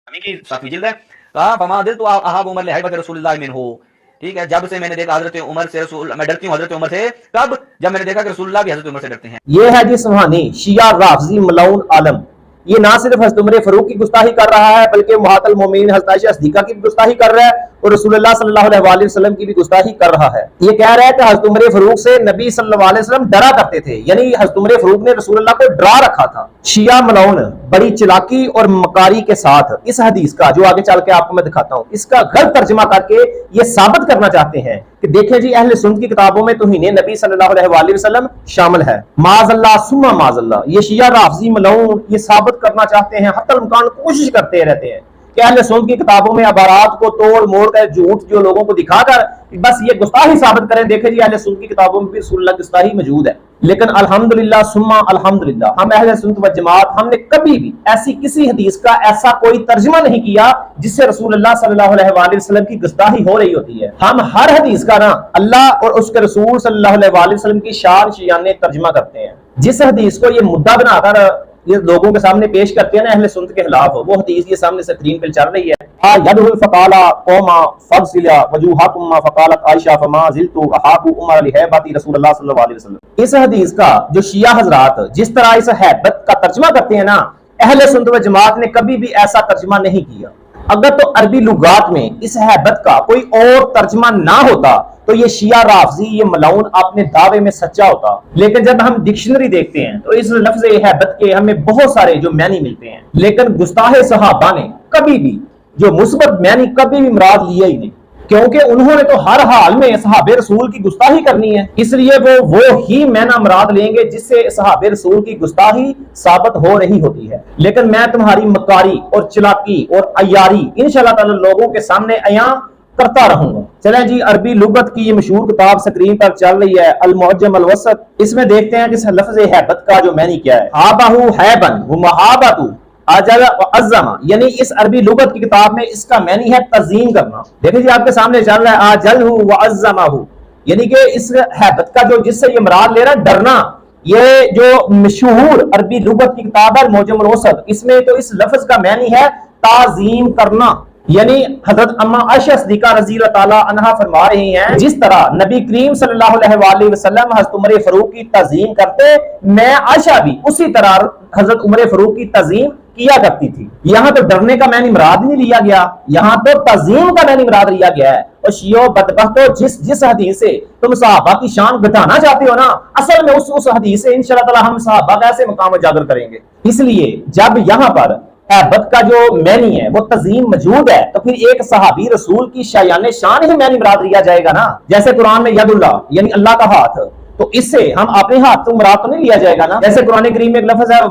हमी की 7वीं जिल्द है। कहा फमा दिल तो अहाब उमर लिहाइबत रसूलुल्लाह मिनहु, ठीक है, जब से मैंने देखा हजरत उमर से रसूल, मैं डरती हूँ हजरत उमर से, तब जब मैंने देखा कि रसूलुल्लाह भी हजरत उमर से डरते हैं। ये है जी सुहानी शिया राफजी मलाउन आलम। ये ना सिर्फ हज़रत उमर फारूक की गुस्ताही कर रहा है बल्कि मुहातल मोमिन हज़रत आयशा सिद्दीक़ा की भी गुस्ताही कर रहा है और रसूलुल्लाह सल्लल्लाहु अलैहि वसल्लम की भी गुस्ताही कर रहा है। ये कह रहा है कि हज़रत उमर फारूक से नबी सल्लल्लाहु अलैहि वसल्लम डरा करते थे, यानी हज़रत उमर फारूक ने रसूलुल्लाह को डरा रखा था। शिया मलाउन बड़ी चिलाकी और मकारी के साथ इस हदीस का, जो आगे चल के आपको मैं दिखाता हूँ, इसका गलत तर्जुमा करके ये साबित करना चाहते हैं कि देखें जी अहले सुन्नत की किताबों में तौहीन नबी सल्लल्लाहु अलैहि वसल्लम शामिल है। माज़अल्लाह सुम्मा माज़अल्लाह, ये शिया राफजी मलाउन ये साबित करना चाहते हैं, हत्तल इम्कान कोशिश करते रहते हैं कि अहले सुन्नत की किताबों में अबारात को तोड़ मोड़ कर झूठ जो लोगों को दिखाकर बस ये गुस्ताही साबित करें। देखें जी अहले सुन्नत की किताबों में भी रसूलुल्लाह की गुस्ताही मौजूद है, लेकिन अल्हम्दुलिल्लाह सुम्मा अल्हम्दुलिल्लाह हम अहले सुन्नत व जमात हमने कभी भी ऐसी किसी हदीस का ऐसा कोई तर्जुमा नहीं किया जिससे रसूलुल्लाह सल्लल्लाहु अलैहि वसल्लम की गुस्ताही हो रही होती है। हम हर हदीस का ना अल्लाह और उसके रसूल सल्लल्लाहु अलैहि वसल्लम की शान शियाने तर्जुमा करते हैं। जिस हदीस को ये मुद्दा बनाकर ये लोगों के सामने पेश करते हैं ना अहले सुन्नत के खिलाफ, वो हदीस ये सामने स्क्रीन पे चल रही है। यदुल फकाला कौमा फगसिला वजूहाकुम फकालत आयशा फमा जिलतु अहाबु उमर लिहैबति रसूलुल्लाह सल्लल्लाहु अलैहि वसल्लम। इस हदीस का जो शिया हजरात जिस तरह इस हैबत का तर्जुमा करते हैं ना, अहले सुन्नत व जमात ने कभी भी ऐसा तर्जुमा नहीं किया। अगर तो अरबी लुगात में इस हैबत का कोई और तर्जुमा ना होता तो ये शिया राफजी ये मलाउन अपने दावे में सच्चा होता। लेकिन जब हम डिक्शनरी देखते हैं तो इस लफ्ज हैबत के हमें बहुत सारे जो मैनी मिलते हैं, लेकिन गुस्ताहे सहाबा ने कभी भी जो मुस्बत मैनी कभी भी मुराद लिया ही नहीं, क्योंकि उन्होंने तो हर हाल में सहाबे रसूल की गुस्ताही करनी है, इसलिए वो ही मैना मुराद लेंगे जिससे सहाबे रसूल की गुस्ताही साबित हो रही होती है। लेकिन मैं तुम्हारी मकारी और चलाकी और अयारी इंशाअल्लाह ताला लोगों के सामने अयां करता रहूंगा। चलें जी अरबी लुगत की ये मशहूर किताब स्क्रीन पर चल रही है अल मुअज्जम अल वसत। इसमें देखते हैं कि इस लफ्ज हैबत का जो मैनी क्या है। हाबाहु हैबन व महाबतु अजल व अज़्ज़मा, यानी इस अरबी लुगत की किताब में इसका मैनी है तज़ीम करना। देखिए जी आपके सामने चल रहा है अजलहु व अज़्ज़माहु, यानी कि इस हैबत का जो जिससे ये मुराद ले रहा है डरना। ये जो मशहूर अरबी लुगत की किताब है मुअज्जम अल वसत, इसमें तो इस लफ्ज का मैनी है ताज़ीम करना, यानी हजरत अम्मा आयशा सिद्दीक़ा रज़ी अल्लाह ताला अन्हा फरमा रही हैं जिस तरह नबी करीम सल्लल्लाहु अलैहि वसल्लम हजरत उमर फारूक की तज़ीम करते, मैं आयशा भी उसी तरह हजरत उमर फारूक की तज़ीम किया करती थी। यहाँ तो डरने का मैंने मुराद नहीं लिया गया, यहाँ तो तज़ीम का मैंने मुराद लिया गया है। और शियो बदबख्तो जिस हदीस से तुम सहाबा की शान घटाना चाहते हो ना, असल में उस हदीस से इंशाअल्लाह ताला हम सहाबा का ऐसे मकाम उजागर करेंगे। इसलिए जब यहाँ पर हैबत का जो मैनी है वो तज़ीम मौजूद है तो फिर एक सहाबी रसूल की शायाने शान ही मैनी मुराद लिया जाएगा ना। जैसे कुरान में यदुल्लाह यानी अल्लाह का हाथ, तो इससे हम अपने हाथ तो मुराद तो नहीं लिया जाएगा ना। जैसे कुरान करीम में एक लफ्ज है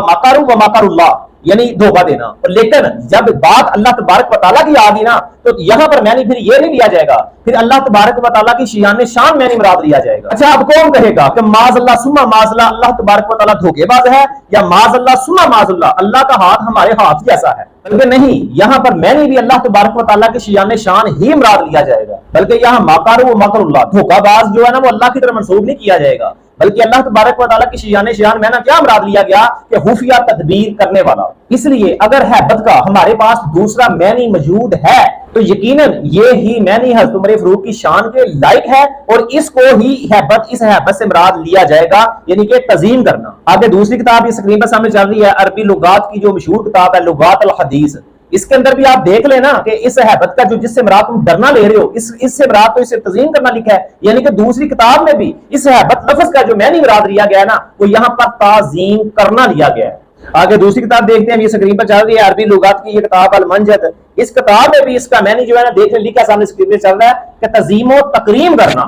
मकारू व मकरुल्लाह, यानी धोखा देना। लेकिन जब बात अल्लाह तबारक व तआला की आ गई ना तो यहाँ पर मैंने फिर ये नहीं लिया जाएगा, फिर अल्लाह तबारक व तआला की शान शान मैंने मुराद लिया जाएगा। अच्छा अब कौन कहेगा कि माज़अल्लाह सुम्मा माज़अल्लाह अल्लाह तबारक व तआला धोखेबाज है, या माज़अल्लाह सुम्मा माज़अल्लाह अल्लाह का हाथ हमारे हाथ जैसा है? बल्कि नहीं, यहाँ पर मैंने भी अल्लाह तबारक व तआला की शान शान ही मुराद लिया जाएगा, बल्कि यहाँ मकारू व मकरुल्लाह धोखाबाज जो है ना वो अल्लाह की तरफ मंसूब नहीं किया जाएगा, बल्कि अल्लाह तबारक व तआला की शान में ना क्या मुराद लिया गया कि खुफिया तदबीर करने वाला। इसलिए अगर हैबत का हमारे पास दूसरा मैनी मौजूद है तो यकीनन ये ही मैनी हज़रत उमर फारूक की शान के लायक है और इसको ही हैबत इस हैबत से मुराद लिया जाएगा, यानी कि तज़ीम करना। आगे दूसरी किताब ये स्क्रीन पर सामने चल रही है अरबी लुगात की जो मशहूर किताब है लुगात अल हदीस। इसके अंदर भी आप देख लेना कि इस हैबत का जो जिससे मुराद तुम डरना ले रहे हो इससे मुराद तो इसे तज़ीम करना लिखा है, यानी कि दूसरी किताब में भी इस हैबत लफ्ज का जो मैनी मुराद लिया गया है ना वो यहाँ पर ताज़ीम करना लिया गया है। आगे दूसरी किताब देखते हैं, ये स्क्रीन पर चल रही है अरबी लुगात की ये किताब अल मंजद। इस किताब में भी इसका मैनी जो है ना देख लिखा सामने स्क्रीन पे चल रहा है कि तज़ीम और तकरीम करना।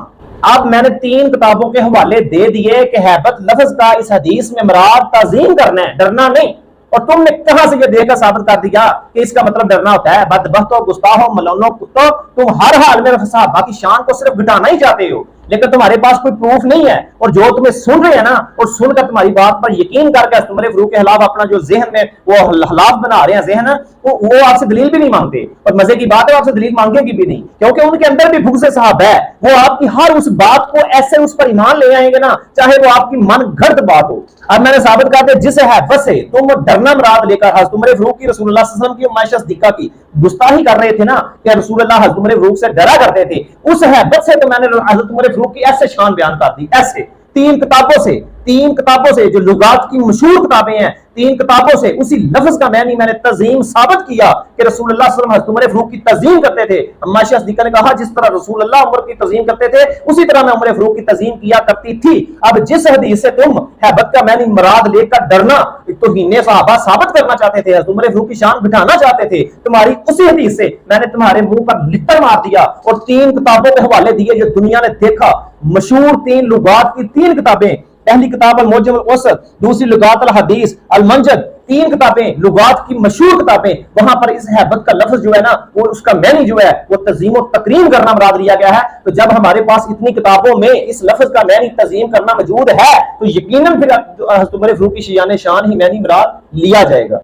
अब मैंने 3 किताबों के हवाले दे दिए कि हैबत लफ्ज का इस हदीस में मुराद तज़ीम करना है, डरना नहीं। और तुमने कहां से ये देखकर साबित कर दिया कि इसका मतलब डरना होता है? बदबख्तो गुस्ताहो मलौनो कुत्तो, तुम हर हाल में सहाबा की शान को सिर्फ घटाना ही चाहते हो। लेकिन तुम्हारे पास कोई प्रूफ नहीं है, और जो तुम्हें सुन रहे हैं ना, और सुनकर तुम्हारी बात पर यकीन करके उमर फारूक के खिलाफ अपना जो जहन में वो हालात बना रहे हैं, जहन वो आपसे दलील भी नहीं मांगते, और मजे की बात है आपसे दलील मांगेगी भी नहीं, क्योंकि उनके अंदर भी भूख से साहब है। वो आपकी हर उस बात को ऐसे उस पर ईमान ले आएंगे ना, चाहे वो आपकी मन घड़त बात हो। अब मैंने साबित कर दिया, जिस हैबत से तुम डरना मुराद लेकर हज़रत उमर फारूक की रसूलुल्लाह सल्लल्लाहु अलैहि वसल्लम की उम्मा आयशा सिद्दीक़ा की गुस्ताखी कर रहे थे ना, कि रसूलुल्लाह हज़रत उमर फारूक से डरा करते थे, उस हैबत से तो मैंने हज़रत उमर फारूक की ऐसे शान बयान कर दी, ऐसे तीन किताबों से जो लुगात की मशहूर किताबें हैं, तीन किताबों से उसी लफ्ज का मैंने तज़ीम साबित किया कि रसूलुल्लाह सल्लल्लाहु अलैहि वसल्लम हज़रत उमर फारूक की तज़ीम करते थे। अम्मा आयशा सिद्दीक़ा ने कहा, जिस तरह रसूलुल्लाह उमर की तज़ीम करते थे उसी तरह मैं उमर फारूक की तज़ीम किया करती थी। अब जिस हदीस से तुम हैबत का मैंने मुराद लेकर डरना तौहीन सहाबा साबित करना चाहते थे, हज़रत उमर फारूक की शान बिठाना चाहते थे, तुम्हारी उसी हदीस से मैंने तुम्हारे मुंह पर लिट्टर मार दिया और तीन किताबों के हवाले दिए जो दुनिया ने देखा, मशहूर तीन लुगात की तीन किताबें, पहली किताब अल-मुअज्जम अल-औसत, दूसरी लुगात अल-हदीस अल-मंजद, तीन किताबें लुगात की मशहूर किताबें, वहां पर इस हैबत का लफ्ज जो है ना, वो उसका मैनी जो है वो तज़ीम और तकरीम करना मुराद लिया गया है। तो जब हमारे पास इतनी किताबों में इस लफ्ज का मैनी तज़ीम करना मौजूद है, तो यकीनन फिर हज़रत उमर फारूक की शियान शान ही मैनी मुराद लिया जाएगा।